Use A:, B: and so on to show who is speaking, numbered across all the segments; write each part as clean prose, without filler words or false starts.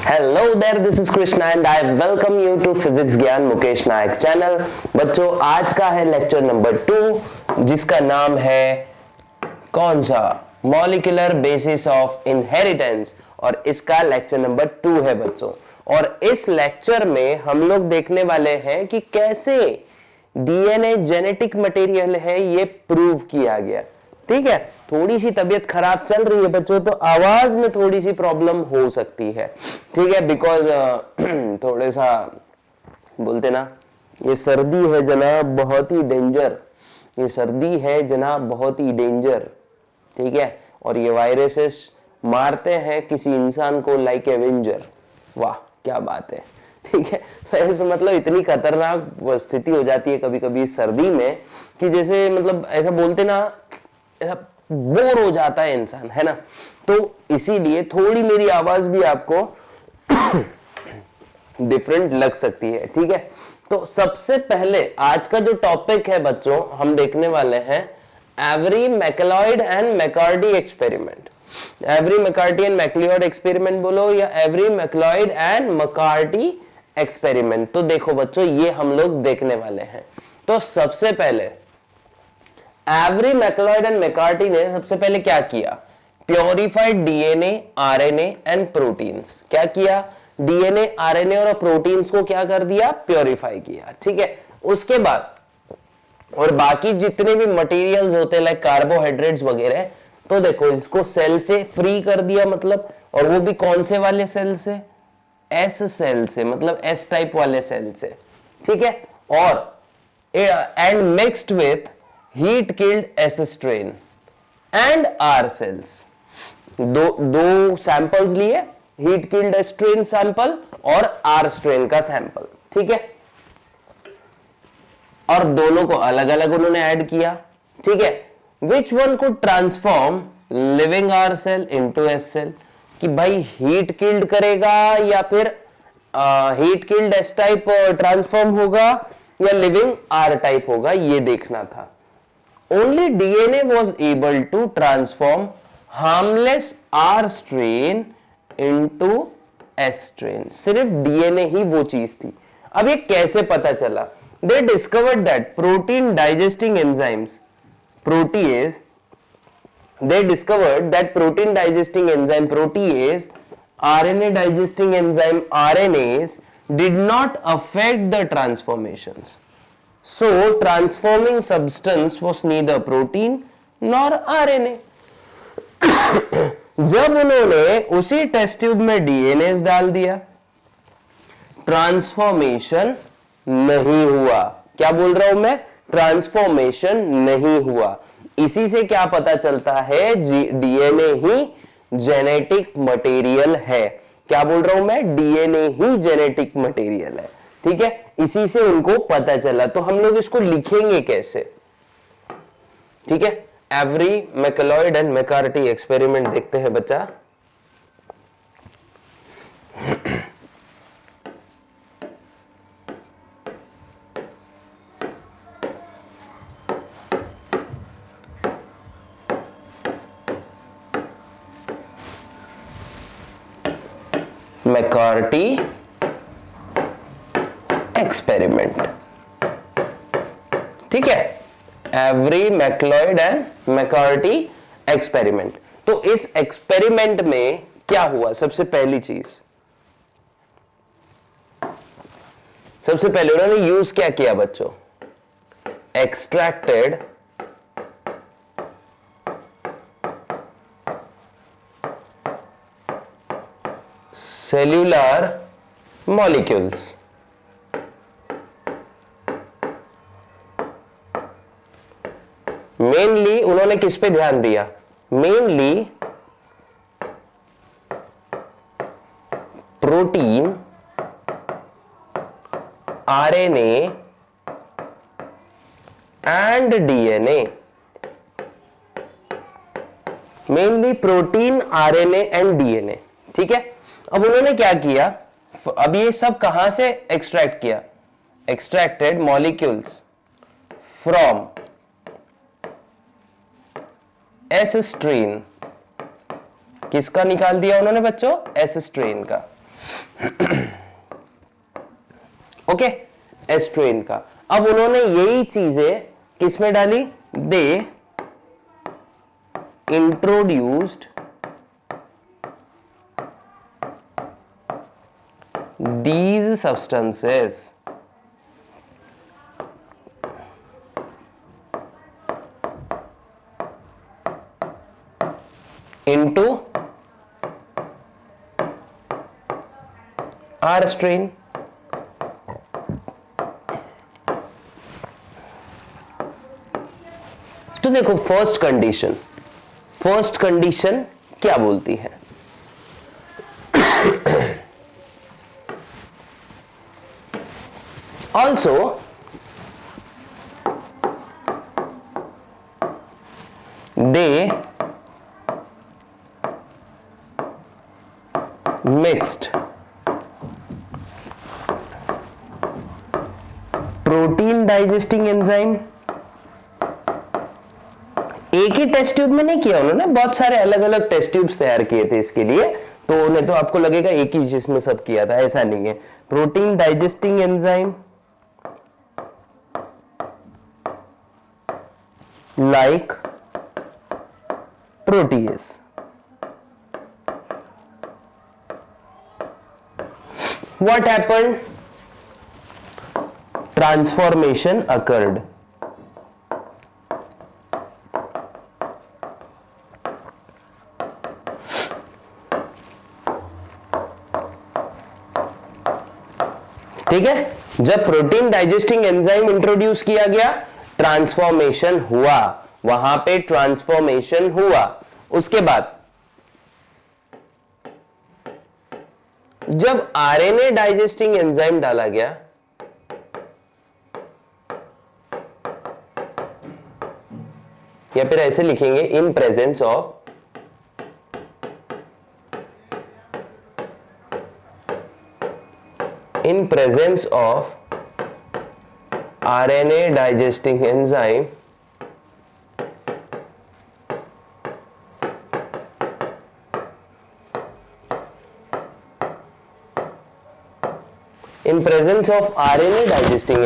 A: Hello there, this is Krishna and I welcome you to physics Gyan Mukesh Nayak channel. बच्चों, आज का है लेक्चर नंबर 2 जिसका नाम है कौन सा, मॉलिक्यूलर बेसिस ऑफ इनहेरिटेंस। और इसका लेक्चर नंबर 2 है बच्चों। और इस लेक्चर में हम लोग देखने वाले हैं कि कैसे डीएनए जेनेटिक मटेरियल है, ये प्रूव किया गया। ठीक है, थोड़ी सी तबीयत खराब चल रही है बच्चों, तो आवाज में थोड़ी सी प्रॉब्लम हो सकती है। ठीक है, बिकॉज थोड़े सा बोलते ना, ये सर्दी है जनाब बहुत ही डेंजर, ये सर्दी है जनाब बहुत ही डेंजर। ठीक है, और ये वायरसेस मारते हैं किसी इंसान को लाइक एवेंजर। वाह क्या बात है। ठीक है, ऐसे मतलब इतनी खतरनाक स्थिति हो जाती है कभी कभी सर्दी में कि जैसे मतलब ऐसा बोलते ना, ऐसा बोर हो जाता है इंसान, है ना। तो इसीलिए थोड़ी मेरी आवाज भी आपको डिफरेंट लग सकती है। ठीक है, तो सबसे पहले आज का जो टॉपिक है बच्चों, हम देखने वाले हैं Avery MacLeod and McCarty experiment. Avery McCarty and MacLeod experiment बोलो या Avery MacLeod and McCarty experiment. तो देखो बच्चों, ये हम लोग देखने वाले हैं। तो सबसे पहले एवरी मैकलॉयड एंड मैकॉर्डी ने सबसे पहले क्या किया, purified DNA, RNA and proteins. क्या किया, डीएनए, आरएनए और प्रोटीन्स को क्या कर दिया, प्योरीफाई किया। ठीक है, उसके बाद और बाकी जितने भी मटेरियल्स होते हैं लाइक कार्बोहाइड्रेट्स वगैरह, तो देखो इसको सेल से फ्री कर दिया, मतलब, और वो भी कौन से वाले सेल से, एस सेल से, मतलब एस टाइप वाले सेल से। ठीक है, और and mixed with heat killed S strain and R cells. दो सैंपल्स लिए, हीट किल्ड स्ट्रेन सैंपल और आर स्ट्रेन का सैंपल। ठीक है, और दोनों को अलग अलग उन्होंने ऐड किया। ठीक है, विच वन को transform living R cell into S cell, कि भाई हीट किल्ड करेगा या फिर heat killed S type transform होगा या लिविंग आर टाइप होगा, ये देखना था। Only DNA was able to transform harmless R strain into S strain। सिर्फ DNA ही वो चीज थी। अब ये कैसे पता चला? They discovered that protein digesting enzymes, protease, they discovered that protein digesting enzyme protease, RNA digesting enzyme RNase did not affect the transformations. So transforming substance was neither protein nor RNA। जब उन्होंने उसी test tube में DNA डाल दिया, transformation नहीं हुआ। क्या बोल रहा हूं मैं, ट्रांसफॉर्मेशन नहीं हुआ। इसी से क्या पता चलता है, डीएनए ही जेनेटिक मटेरियल है। क्या बोल रहा हूं मैं, डीएनए ही जेनेटिक मटेरियल है। ठीक है, इसी से उनको पता चला। तो हम लोग इसको लिखेंगे कैसे, ठीक है। Every MacLeod and McCarty experiment देखते हैं बच्चा। मैकॉर्डी एक्सपेरिमेंट, ठीक है, every MacLeod and McCarty experiment. तो इस एक्सपेरिमेंट में क्या हुआ, सबसे पहली चीज, सबसे पहले उन्होंने यूज क्या किया बच्चों, एक्सट्रैक्टेड सेल्यूलर मॉलिक्यूल्स। मेनली उन्होंने किस पे ध्यान दिया, mainly protein, RNA and DNA. Mainly protein, RNA and DNA. ठीक है, अब उन्होंने क्या किया, अब ये सब कहां से एक्सट्रैक्ट किया, extracted molecules from S strain. किसका निकाल दिया उन्होंने बच्चों, एस स्ट्रेन का। ओके, एस्ट्रेन का। अब उन्होंने यही चीजें किसमें डाली? They introduced these substances into our strain। तो देखो फर्स्ट कंडीशन क्या बोलती है? Also, they mixed protein digesting enzyme। एक ही टेस्ट ट्यूब में नहीं किया उन्होंने, बहुत सारे अलग अलग टेस्ट ट्यूब्स तैयार किए थे इसके लिए, तो उन्हें तो आपको लगेगा एक ही जिसमें सब किया था, ऐसा नहीं है। Protein digesting enzyme like protease। What happened? Transformation occurred। ठीक है, जब प्रोटीन डाइजेस्टिंग एंजाइम इंट्रोड्यूस किया गया, ट्रांसफॉर्मेशन हुआ, वहां पे ट्रांसफॉर्मेशन हुआ। उसके बाद जब आरएनए डाइजेस्टिंग एंजाइम डाला गया, या फिर ऐसे लिखेंगे in presence of RNA digesting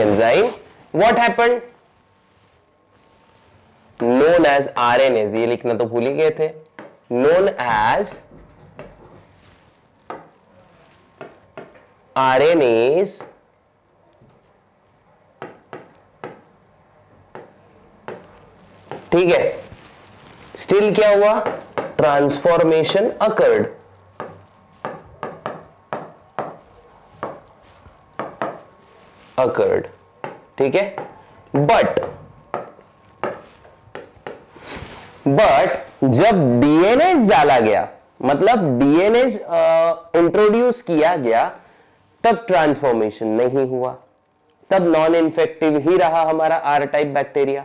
A: enzyme, what happened? Known as RNAs, ये लिखना तो भूल ही गए थे, known as RNAs ठीक है। स्टिल क्या हुआ? ट्रांसफॉर्मेशन अकर्ड, ठीक है। बट जब डीएनएज डाला गया, मतलब डीएनएज इंट्रोड्यूस किया गया, तब ट्रांसफॉर्मेशन नहीं हुआ, तब नॉन इन्फेक्टिव ही रहा हमारा आर टाइप बैक्टीरिया।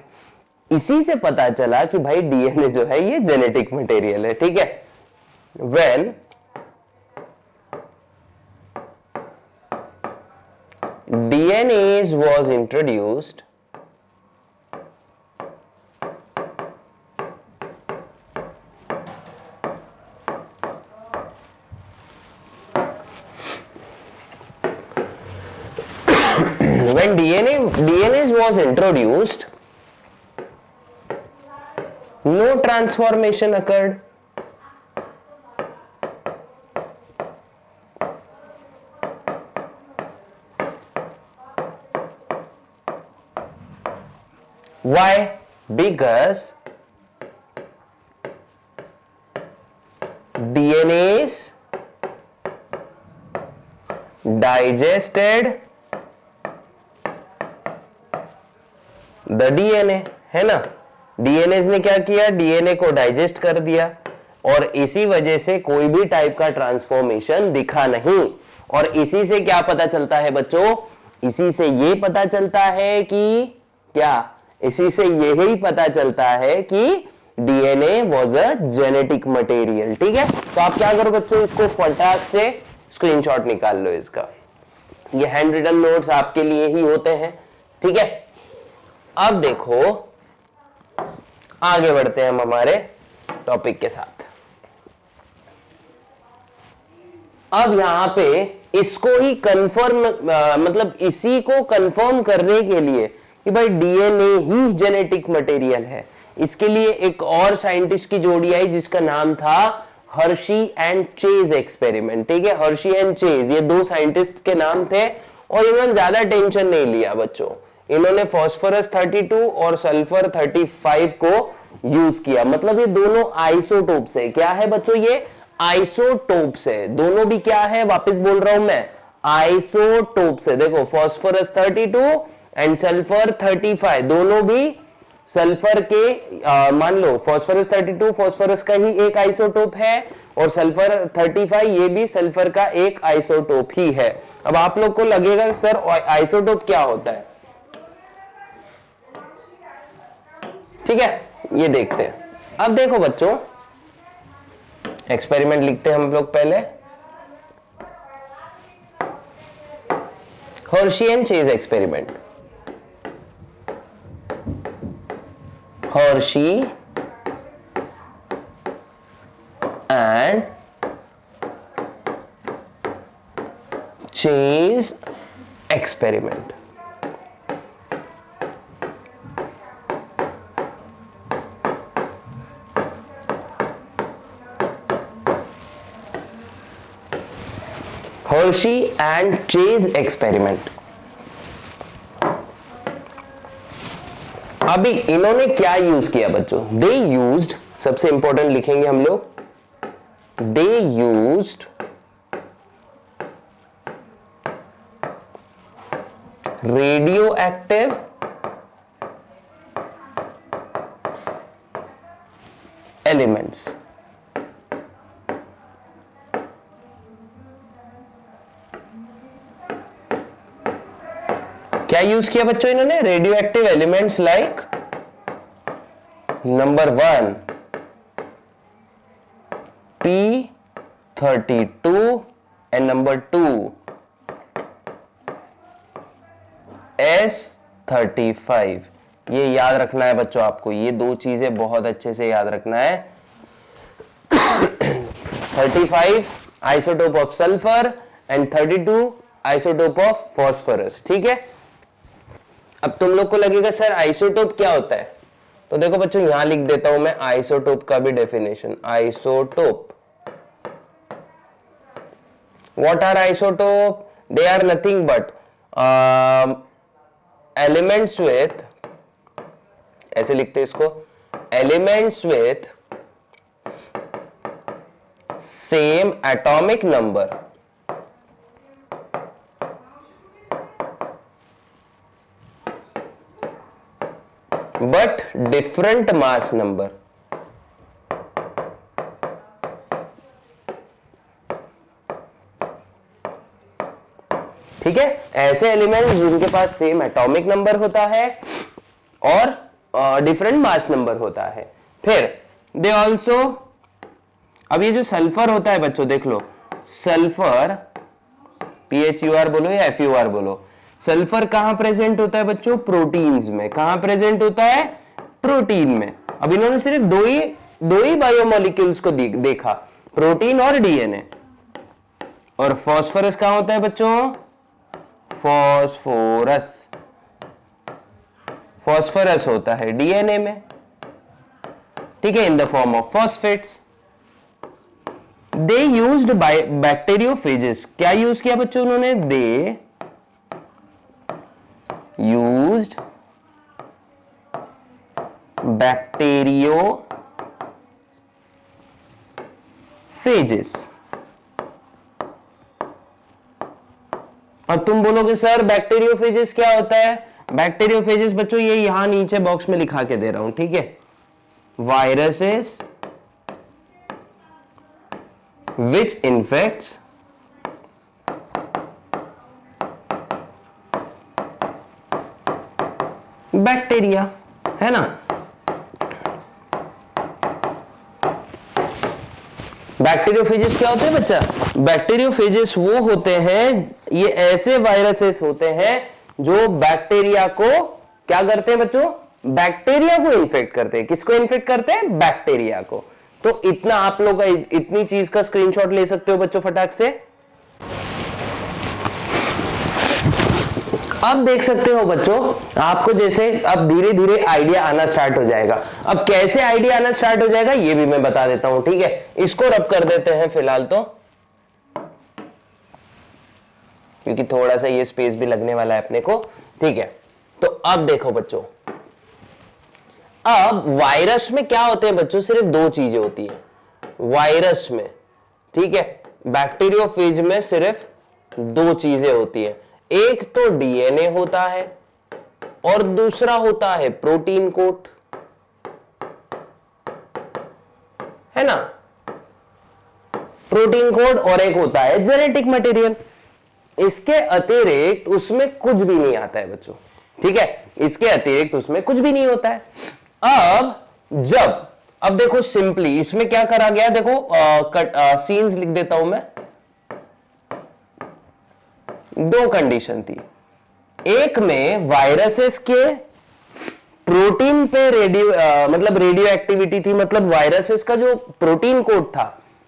A: इसी से पता चला कि भाई डीएनए जो है ये जेनेटिक मटेरियल है, ठीक है। When DNAs was introduced, when DNA was introduced, no transformation occurred। Why? Because DNAs digested the DNA, है ना। डीएनए ने क्या किया? डीएनए को डाइजेस्ट कर दिया, और इसी वजह से कोई भी टाइप का ट्रांसफॉर्मेशन दिखा नहीं। और इसी से क्या पता चलता है बच्चों? इसी से ये पता चलता है कि क्या? इसी से यही पता चलता है कि DNA was a genetic material, ठीक है। तो आप क्या करो बच्चों, इसको फटाक से स्क्रीनशॉट निकाल लो इसका। ये हैंड रिटन नोट्स आपके लिए ही होते हैं, ठीक है। अब देखो आगे बढ़ते हैं हम हमारे टॉपिक के साथ। अब यहां पे इसको ही कंफर्म मतलब इसी को कंफर्म करने के लिए कि भाई डीएनए ही जेनेटिक मटेरियल है, इसके लिए एक और साइंटिस्ट की जोड़ी आई जिसका नाम था हर्शी एंड चेज एक्सपेरिमेंट। ठीक है, हर्शी एंड चेज ये दो साइंटिस्ट के नाम थे और इन्होंने ज्यादा टेंशन नहीं लिया बच्चों। इन्होंने फास्फोरस 32 और सल्फर 35 को यूज किया। मतलब ये दोनों आइसोटोप्स है। क्या है बच्चों? ये आइसोटोप्स है। दोनों भी क्या है? वापस बोल रहा हूं मैं, आइसोटोप्स है। देखो फास्फोरस 32 एंड सल्फर 35 दोनों भी सल्फर के मान लो फास्फोरस 32 फास्फोरस का ही एक आइसोटोप है और सल्फर 35 ये भी सल्फर का एक आइसोटोप ही है। अब आप लोग को लगेगा सर आइसोटोप क्या होता है? ठीक है, ये देखते हैं। अब देखो बच्चों, एक्सपेरिमेंट लिखते हैं हम लोग पहले। Hershey and chase experiment. Hershey and chase experiment. Hershey and chase experiment. अभी इन्होंने क्या यूज किया बच्चों? दे यूज्ड, सबसे इंपॉर्टेंट लिखेंगे हम लोग, they used radio active elements. क्या यूज किया बच्चों इन्होंने? Radio active elements like number 1 P32 and number 2 S35। ये याद रखना है बच्चों आपको, ये दो चीजें बहुत अच्छे से याद रखना है। 35 isotope of sulphur and 32 isotope of phosphorus. ठीक है, अब तुम लोग को लगेगा सर आइसोटोप क्या होता है, तो देखो बच्चों यहां लिख देता हूं मैं आइसोटोप का भी definition. Isotope, what are isotope? They are nothing but elements with, ऐसे लिखते इसको, elements with same atomic number but different mass number। ठीक है, ऐसे एलिमेंट जिनके पास सेम एटॉमिक नंबर होता है और डिफरेंट मास नंबर होता है। फिर दे ऑल्सो, अब ये जो सल्फर होता है बच्चों देख लो, सल्फर PHUR बोलो या FUR बोलो, सल्फर कहां प्रेजेंट होता है बच्चों? प्रोटीन्स में। कहां प्रेजेंट होता है? प्रोटीन में। अब इन्होंने सिर्फ दो ही बायोमोलिक्यूल्स को देखा, प्रोटीन और डीएनए। और फास्फोरस कहां होता है बच्चों? फास्फोरस होता है डीएनए में। ठीक है, in the form of phosphates. They used by bacteriophages. क्या यूज किया बच्चों उन्होंने? They used bacteriophages. अब तुम बोलोगे सर बैक्टीरियोफेजेस क्या होता है? बैक्टीरियोफेजेस बच्चों ये यहां नीचे बॉक्स में लिखा के दे रहा हूं। ठीक है, वायरसेस which infects बैक्टीरिया, है ना? बैक्टीरियोफेजेस क्या होते हैं बच्चा? बैक्टीरियोफेजेस वो होते हैं, ये ऐसे वायरसेस होते हैं जो बैक्टीरिया को क्या करते हैं बच्चों? बैक्टीरिया को इन्फेक्ट करते हैं। किसको इन्फेक्ट करते हैं? बैक्टीरिया को। तो इतना आप लोग इतनी चीज का स्क्रीनशॉट ले सकते हो बच्चों फटाक से। अब देख सकते हो बच्चों, आपको जैसे अब धीरे धीरे आइडिया आना स्टार्ट हो जाएगा। अब कैसे आइडिया आना स्टार्ट हो जाएगा ये भी मैं बता देता हूं, ठीक है। इसको रब कर देते हैं फिलहाल तो, क्योंकि थोड़ा सा ये स्पेस भी लगने वाला है अपने को, ठीक है। तो अब देखो बच्चों, अब वायरस में क्या होते हैं बच्चों, सिर्फ दो चीजें होती है वायरस में, ठीक है। बैक्टीरियोफेज में सिर्फ दो चीजें होती है, एक तो डीएनए होता है और दूसरा होता है प्रोटीन कोट, है ना। प्रोटीन कोड और एक होता है जेनेटिक मटेरियल। इसके अतिरिक्त उसमें कुछ भी नहीं आता है बच्चों, ठीक है। इसके अतिरिक्त उसमें कुछ भी नहीं होता है। अब देखो सिंपली इसमें क्या करा गया, देखो सीन्स लिख देता हूं मैं। दो कंडीशन थी, एक में वायरसेस के प्रोटीन पे मतलब रेडियो एक्टिविटी थी, मतलब वायरसेस का जो प्रोटीन कोड था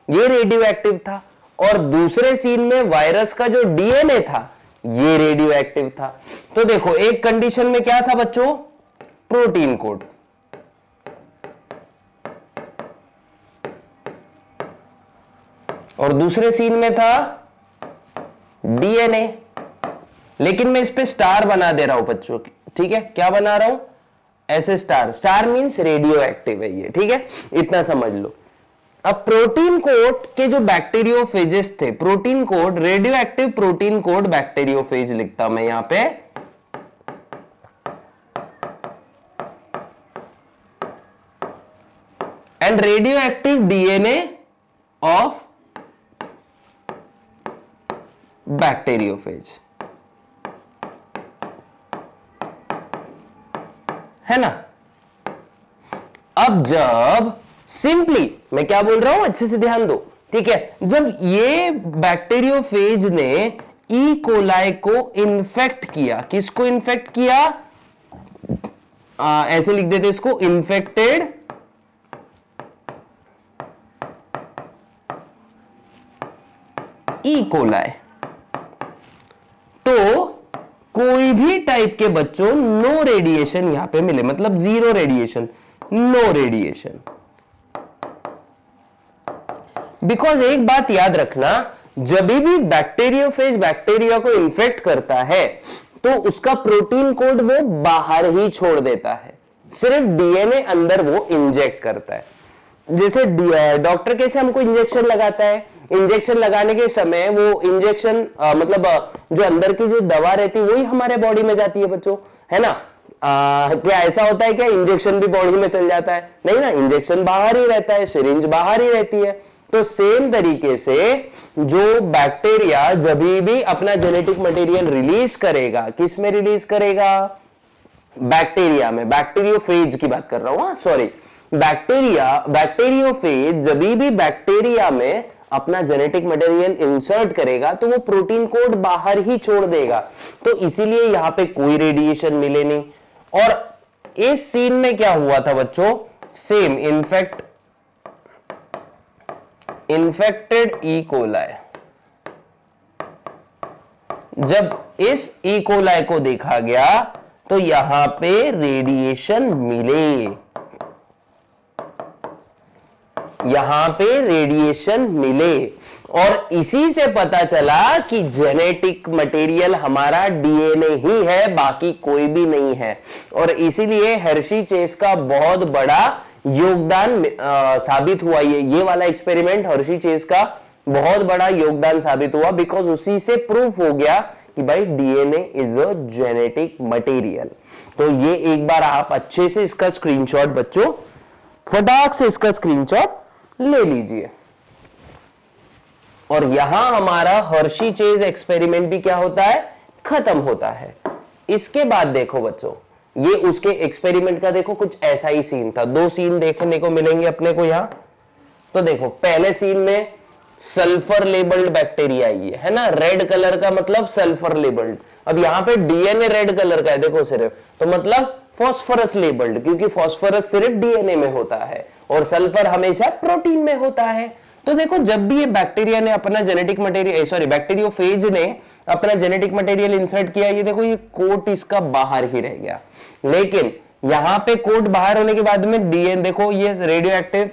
A: ये रेडियो एक्टिव था, और दूसरे सीन में वायरस का जो डीएनए था ये रेडियो एक्टिव था। तो देखो एक कंडीशन में क्या था बच्चों, प्रोटीन कोड, और दूसरे सीन में था डीएनए। लेकिन मैं इस पे स्टार बना दे रहा हूं बच्चों, ठीक है। क्या बना रहा हूं, ऐसे star, star means radio active है ये, ठीक है, इतना समझ लो। अब प्रोटीन कोड के जो बैक्टीरियोफेजेस थे, protein code, radio active protein code bacteriophage लिखता मैं यहां पे, and radio active DNA of bacteriophage, है ना। अब जब सिंपली मैं क्या बोल रहा हूं अच्छे से ध्यान दो, ठीक है। जब ये बैक्टीरियोफेज ने ई कोलाई को इन्फेक्ट किया, किसको इन्फेक्ट किया, ऐसे लिख देते इसको, इन्फेक्टेड ई कोलाई, तो कोई भी टाइप के बच्चों नो रेडिएशन यहां पे मिले, मतलब zero radiation, no radiation. Because एक बात याद रखना, जब भी बैक्टीरियोफेज बैक्टीरिया को इन्फेक्ट करता है तो उसका प्रोटीन कोड वो बाहर ही छोड़ देता है, सिर्फ डीएनए अंदर वो इंजेक्ट करता है। जैसे डॉक्टर कैसे हमको इंजेक्शन लगाता है, इंजेक्शन लगाने के समय वो इंजेक्शन मतलब जो अंदर की जो दवा रहती है वही हमारे बॉडी में जाती है बच्चों, है ना। क्या ऐसा होता है क्या इंजेक्शन भी बॉडी में चल जाता है, नहीं ना, इंजेक्शन बाहर ही रहता है, सिरिंज बाहर ही रहती है। तो सेम तरीके से जो बैक्टीरिया जब भी अपना जेनेटिक मटेरियल रिलीज करेगा, किस में रिलीज करेगा, बैक्टीरिया में, बैक्टीरियोफेज की बात कर रहा हूं, सॉरी, बैक्टीरियोफेज जब भी बैक्टीरिया में अपना जेनेटिक मटेरियल इंसर्ट करेगा तो वो प्रोटीन कोड बाहर ही छोड़ देगा, तो इसीलिए यहां पे कोई रेडिएशन मिले नहीं। और इस सीन में क्या हुआ था बच्चों, सेम इन्फेक्टेड ई कोलाई, जब इस ई कोलाई को देखा गया तो यहां पे रेडिएशन मिले, यहां पे रेडिएशन मिले, और इसी से पता चला कि जेनेटिक मटेरियल हमारा डीएनए ही है, बाकी कोई भी नहीं है। और इसीलिए हर्शी चेस का बहुत बड़ा योगदान साबित हुआ, ये वाला एक्सपेरिमेंट हर्शी चेस का बहुत बड़ा योगदान साबित हुआ, बिकॉज उसी से प्रूफ हो गया कि भाई DNA is a genetic material. तो ये एक बार आप अच्छे से इसका स्क्रीनशॉट बच्चों, फटाक से इसका स्क्रीनशॉट ले लीजिए। और यहां हमारा हर्शी चेज एक्सपेरिमेंट भी क्या होता है, खत्म होता है। इसके बाद देखो बच्चों, ये उसके एक्सपेरिमेंट का देखो कुछ ऐसा ही सीन था, दो सीन देखने को मिलेंगे अपने को यहां। तो देखो पहले सीन में सल्फर लेबल्ड बैक्टीरिया ही है ना, रेड कलर का मतलब सल्फर लेबल्ड। अब यहां पे डीएनए रेड कलर का है देखो सिर्फ, तो मतलब फॉस्फोरस लेबल्ड, क्योंकि फॉस्फोरस सिर्फ डीएनए में होता है और सल्फर हमेशा प्रोटीन में होता है। तो देखो जब भी ये बैक्टीरिया ने अपना जेनेटिक मटेरियल, सॉरी बैक्टीरियोफेज ने अपना जेनेटिक मटेरियल इंसर्ट किया, ये देखो ये कोट इसका बाहर ही रह गया। लेकिन यहां पे कोट बाहर होने के बाद में डीएनए, देखो ये रेडियो एक्टिव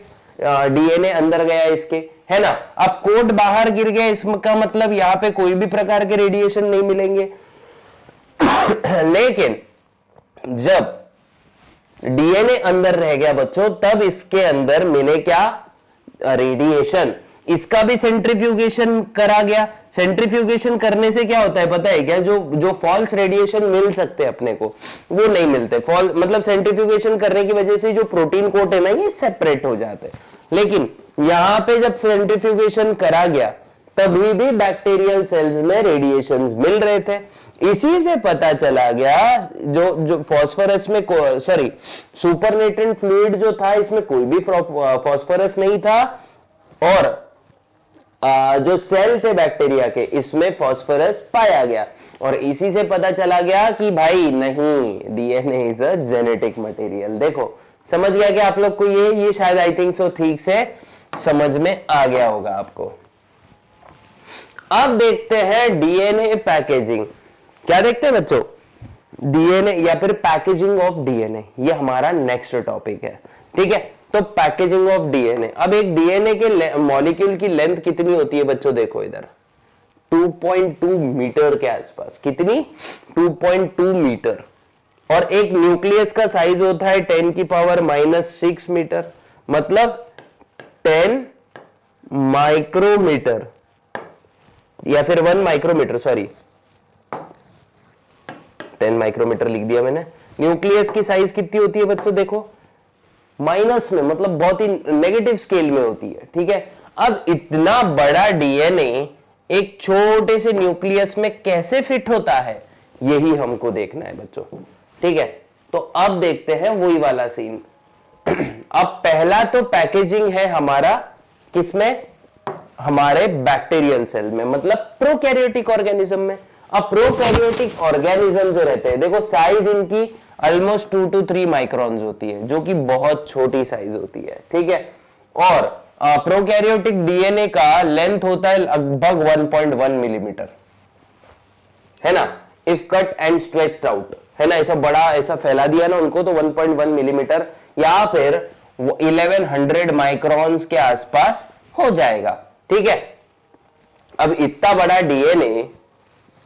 A: डीएनए अंदर गया इसके, है ना। अब कोट बाहर गिर गया, इसका मतलब यहां पे कोई भी प्रकार के रेडिएशन नहीं मिलेंगे। लेकिन जब डीएनए अंदर रह गया बच्चों, तब इसके अंदर मिले क्या, रेडिएशन। इसका भी सेंट्रीफ्यूगेशन करा गया। सेंट्रीफ्यूगेशन करने से क्या होता है पता है क्या, जो फॉल्स रेडिएशन मिल सकते हैं अपने को, वो नहीं मिलते। फॉल्स मतलब सेंट्रीफ्यूगेशन करने की वजह से जो प्रोटीन कोट है ना, ये सेपरेट हो जाते हैं। लेकिन यहां पे जब सेंट्रीफ्यूगेशन करा गया, तभी भी बैक्टीरियल सेल्स में रेडिएशंस मिल रहे थे। इसी से पता चला गया, जो फॉस्फोरस में, सॉरी सुपरनेट्रेंट फ्लूइड जो था, इसमें कोई भी फॉस्फोरस नहीं था, और जो सेल थे बैक्टीरिया के, इसमें फॉस्फोरस पाया गया। और इसी से पता चला गया कि भाई नहीं, DNA is a genetic material. देखो समझ गया कि आप लोग को ये शायद आई थिंक सो ठीक से समझ में आ गया होगा आपको। अब देखते हैं डीएनए पैकेजिंग। क्या देखते हैं बच्चों, डीएनए या फिर पैकेजिंग ऑफ डीएनए, ये हमारा नेक्स्ट टॉपिक है। ठीक है, तो पैकेजिंग ऑफ डीएनए। अब एक डीएनए के मॉलिक्यूल की लेंथ कितनी होती है बच्चों, देखो इधर 2.2 मीटर के आसपास। कितनी, 2.2 मीटर। और एक न्यूक्लियस का साइज होता है 10⁻⁻6 मीटर, मतलब 10 माइक्रोमीटर या फिर 1 माइक्रोमीटर, सॉरी 10 माइक्रोमीटर लिख दिया मैंने। न्यूक्लियस की साइज कितनी होती है बच्चों, देखो माइनस में, मतलब बहुत ही नेगेटिव स्केल में होती है। ठीक है, अब इतना बड़ा डीएनए एक छोटे से न्यूक्लियस में कैसे फिट होता है, यही हमको देखना है बच्चों। ठीक है, तो अब देखते हैं वही वाला सीन। अब पहला तो पैकेजिंग है हमारा किसमें, हमारे बैक्टीरियल सेल में, मतलब प्रोकैरियोटिक ऑर्गेनिज्म में। अब प्रोकैरियोटिक ऑर्गेनिज्म जो रहते हैं, देखो साइज इनकी ऑलमोस्ट 2 to 3 माइक्रोन्स होती है, जो कि बहुत छोटी साइज होती है। ठीक है, और प्रोकैरियोटिक डीएनए का लेंथ होता है लगभग 1.1 मिलीमीटर, है ना। If cut and stretched out, है ना, ऐसा बड़ा ऐसा फैला दिया ना उनको, तो 1.1 मिलीमीटर या फिर 1100 माइक्रोन्स के आसपास हो जाएगा। ठीक है, अब इतना बड़ा डीएनए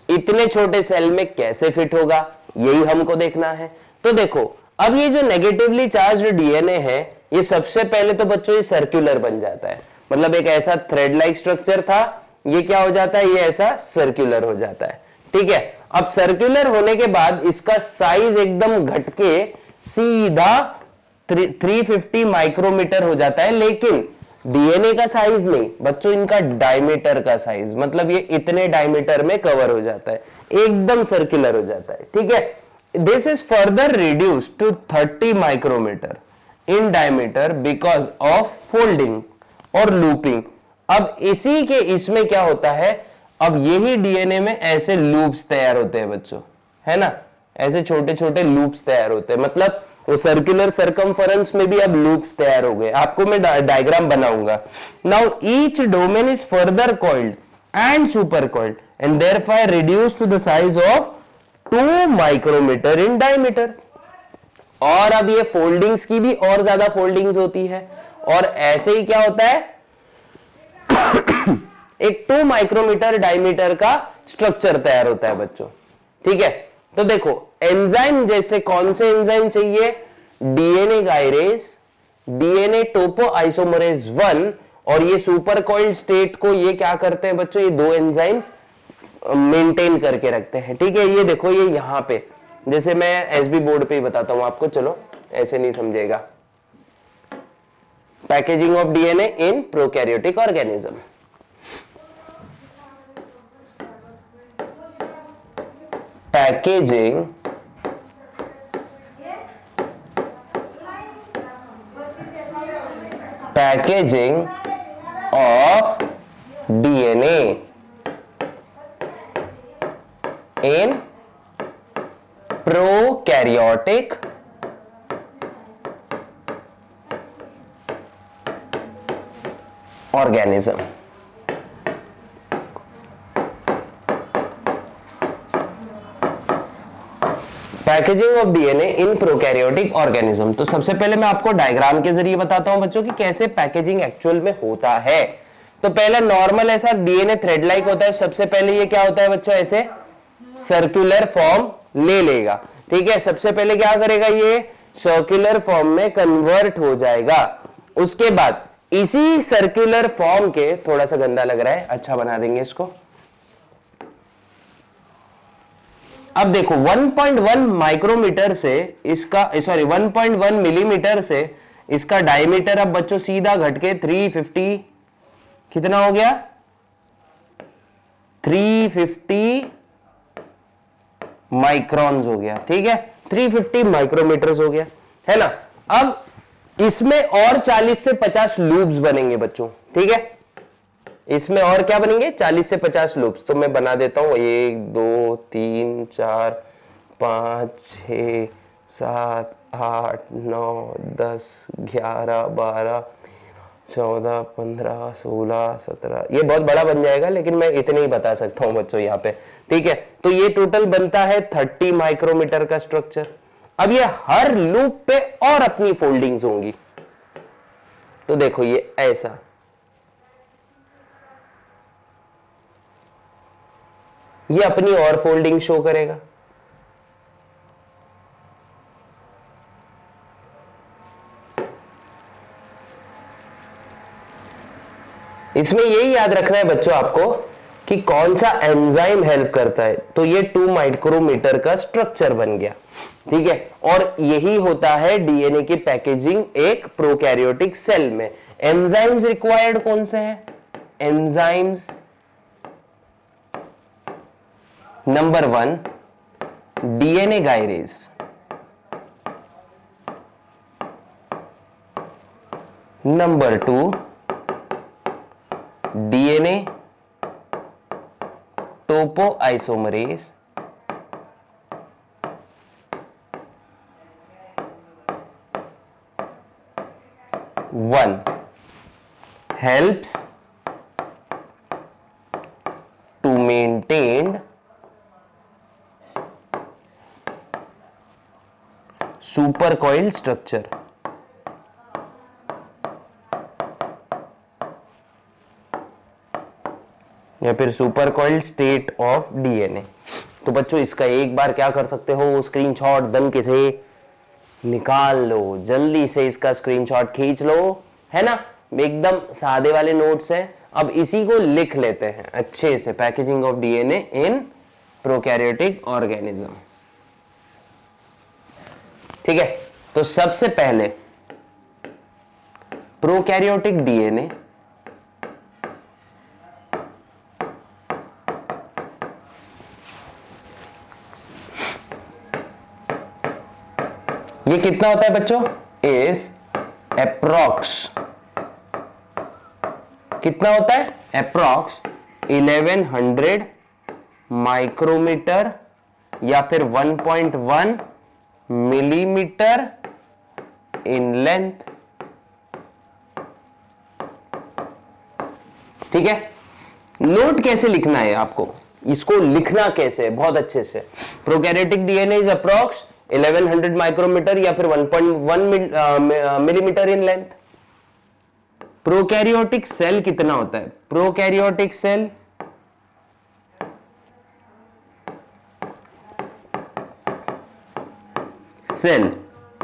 A: इतने छोटे सेल में कैसे फिट होगा, यही हमको देखना है। तो देखो, अब ये जो नेगेटिवली चार्ज्ड डीएनए है, ये सबसे पहले तो बच्चों ये सर्कुलर बन जाता है, मतलब एक ऐसा थ्रेड लाइक स्ट्रक्चर था, ये क्या हो जाता है, ये ऐसा सर्कुलर हो जाता है। ठीक है, अब सर्कुलर होने के बाद इसका साइज एकदम घटके सीधा 350 माइक्रोमीटर हो जाता है। लेकिन डीएनए का साइज नहीं बच्चों, इनका डायमीटर का साइज, मतलब ये इतने डायमीटर में कवर हो जाता है, एकदम सर्कुलर हो जाता है। ठीक है, this is further reduced to 30 micrometre in diameter because of folding और लूपिंग। अब इसी के इसमें क्या होता है, अब यही डीएनए में ऐसे लूप्स तैयार होते हैं बच्चों, है ना, ऐसे छोटे छोटे लूप्स तैयार होते हैं, मतलब वो सर्कुलर सरकमफरेंस में भी अब लूप्स तैयार हो गए। आपको मैं डायग्राम बनाऊंगा। Now each domain is further coiled and super coiled and therefore reduced to the size of 2 micrometre in diameter. और अब ये फोल्डिंग्स की भी और ज्यादा फोल्डिंग्स होती है, और ऐसे ही क्या होता है एक 2 माइक्रोमीटर डायमीटर का स्ट्रक्चर तैयार होता है बच्चों। ठीक है, तो देखो एंजाइम, जैसे कौन से एंजाइम चाहिए, डीएनए गायरेज, डीएनए टोपो आइसोमरेज 1, और ये सुपर कॉइल्ड स्टेट को ये क्या करते हैं बच्चों, ये दो एंजाइम्स मेंटेन करके रखते हैं। ठीक है, ये देखो ये यहां पे, जैसे मैं एसबी बोर्ड पे ही बताता हूं आपको, चलो ऐसे नहीं समझेगा। Packaging of DNA in prokaryotic organism. Packaging of DNA in prokaryotic organism. Packaging of DNA in prokaryotic organism. तो सबसे पहले मैं आपको डायग्राम के जरिए बताता हूं बच्चों कि कैसे पैकेजिंग एक्चुअल में होता है। तो पहले नॉर्मल ऐसा डीएनए थ्रेड लाइक होता है। सबसे पहले ये क्या होता है बच्चों, ऐसे सर्कुलर फॉर्म ले लेगा। ठीक है, सबसे पहले क्या करेगा, ये सर्कुलर फॉर्म में कन्वर्ट हो जाएगा। उसके बाद इसी सर्कुलर फॉर्म के, थोड़ा सा गंदा लग रहा है, अच्छा बना देंगे इसको। अब देखो 1.1 माइक्रोमीटर से इसका, सॉरी 1.1 मिलीमीटर से इसका डायमीटर अब बच्चों सीधा घट के 350 कितना हो गया, 350 माइक्रॉन्स हो गया। ठीक है, 350 माइक्रोमीटर्स हो गया, है ना। अब इसमें और 40 से 50 लूप्स बनेंगे बच्चों। ठीक है, इसमें और क्या बनेंगे, 40 से 50 लूप्स। तो मैं बना देता हूं 1 2 3 4 5 6 7 8 9 10 11 12 14 15 16 17, ये बहुत बड़ा बन जाएगा लेकिन मैं इतने ही बता सकता हूं बच्चों यहाँ पे। ठीक है, तो ये टोटल बनता है 30 माइक्रोमीटर का स्ट्रक्चर। अब ये हर लूप पे और अपनी फोल्डिंग्स होंगी। तो देखो ये ऐसा, ये अपनी और फोल्डिंग शो करेगा। इसमें यही याद रखना है बच्चों आपको कि कौन सा एंजाइम हेल्प करता है। तो ये 2 माइक्रोमीटर का स्ट्रक्चर बन गया। ठीक है, और यही होता है डीएनए की पैकेजिंग एक प्रोकैरियोटिक सेल में। एंजाइम्स रिक्वायर्ड कौन से हैं, enzymes number 1 DNA gyrase, number 2 DNA topoisomerase, one helps to maintain supercoiled structure। या फिर सुपरकॉइल्ड स्टेट ऑफ डीएनए। तो बच्चों इसका एक बार क्या कर सकते हो, वो स्क्रीनशॉट दम के से निकाल लो, जल्दी से इसका स्क्रीनशॉट खींच लो, है ना। एकदम सादे वाले नोट्स हैं। अब इसी को लिख लेते हैं अच्छे से, packaging of DNA in prokaryotic organism. ठीक है, तो सबसे पहले प्रोकैरियोटिक डीएनए ये कितना होता है बच्चों, इज अप्रॉक्स, कितना होता है, अप्रॉक्स 1100 माइक्रोमीटर या फिर 1.1 मिलीमीटर इन लेंथ। ठीक है, नोट कैसे लिखना है आपको, इसको लिखना कैसे है, बहुत अच्छे से। Prokaryotic DNA is approx 1100 micrometre या फिर 1.1 millimetre in length. Prokaryotic cell कितना होता है, prokaryotic cell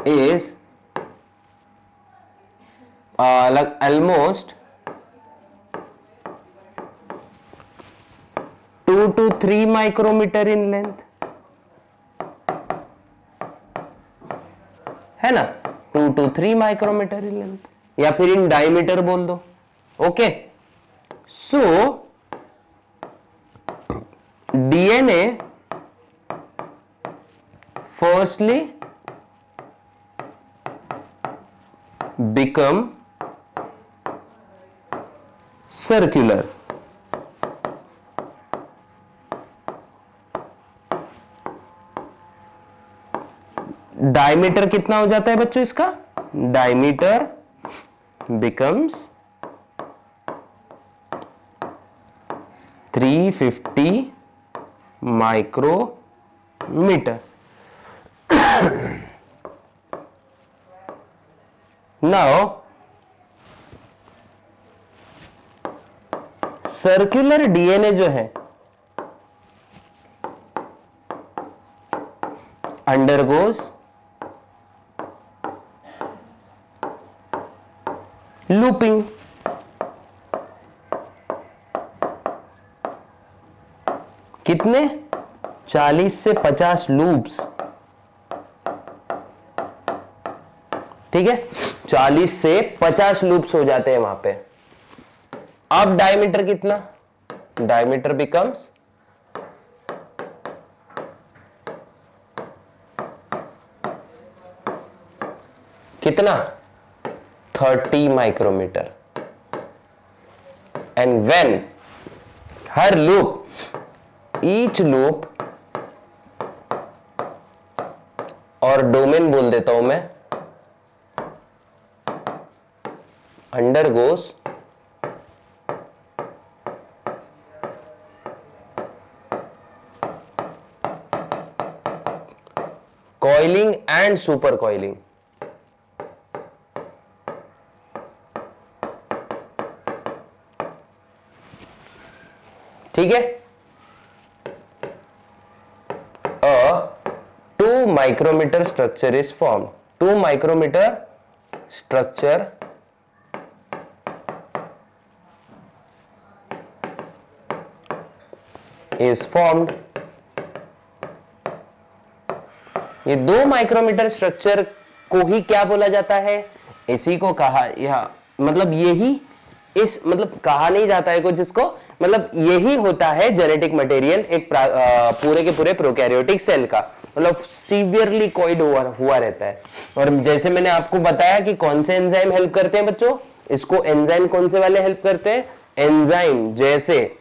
A: is almost 2 to 3 micrometre in length, है ना, 2 to 3 माइक्रोमीटर इन लेंथ, या फिर इन डायमीटर बोल दो। Okay, so DNA firstly become circular. Diameter कितना हो जाता है बच्चों इसका, diameter becomes 350 micrometre. Now circular DNA जो है अंडरगोज लूपिंग। कितने? 40 से 50 लूप्स। ठीक है, 40 से 50 लूप्स हो जाते हैं वहां पे। अब डायमीटर कितना? डायमीटर बिकम्स कितना? 30 माइक्रोमीटर। एंड व्हेन हर लूप, ईच लूप, और डोमेन बोल देता हूं मैं, undergoes coiling and super coiling. ठीक है, 2 micrometre structure is form. 2 micrometre structure is formed. ये 2 माइक्रोमीटर स्ट्रक्चर को ही क्या बोला जाता है? इसी को कहा, या मतलब यही, इस मतलब कहा नहीं जाता है कुछ इसको, मतलब यही होता है जेनेटिक मटेरियल एक पूरे के पूरे प्रोकैरियोटिक सेल का, मतलब सीवियरली कॉइड हुआ रहता है। और जैसे मैंने आपको बताया कि कौन से एंजाइम हेल्प करते हैं बच्चों, इसको एंजाइम कौन से वाले हेल्प करते हैं? एंजाइम जैसे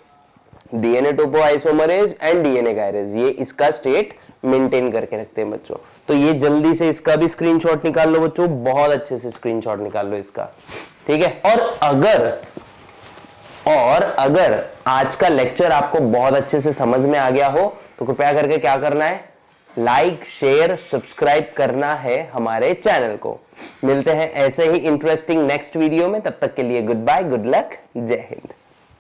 A: DNA topoisomerase and DNA gyrase, ये इसका स्टेट मेंटेन करके रखते हैं बच्चों। तो ये जल्दी से इसका भी स्क्रीनशॉट निकाल लो बच्चों, बहुत अच्छे से स्क्रीनशॉट निकाल लो इसका। ठीक है, और अगर आज का लेक्चर आपको बहुत अच्छे से समझ में आ गया हो तो कृपया करके क्या करना है? लाइक, शेयर, सब्सक्राइब करना है हमारे चैनल को। मिलते हैं ऐसे ही इंटरेस्टिंग नेक्स्ट वीडियो में, तब तक के लिए गुड बाय, गुड लक, जय हिंद।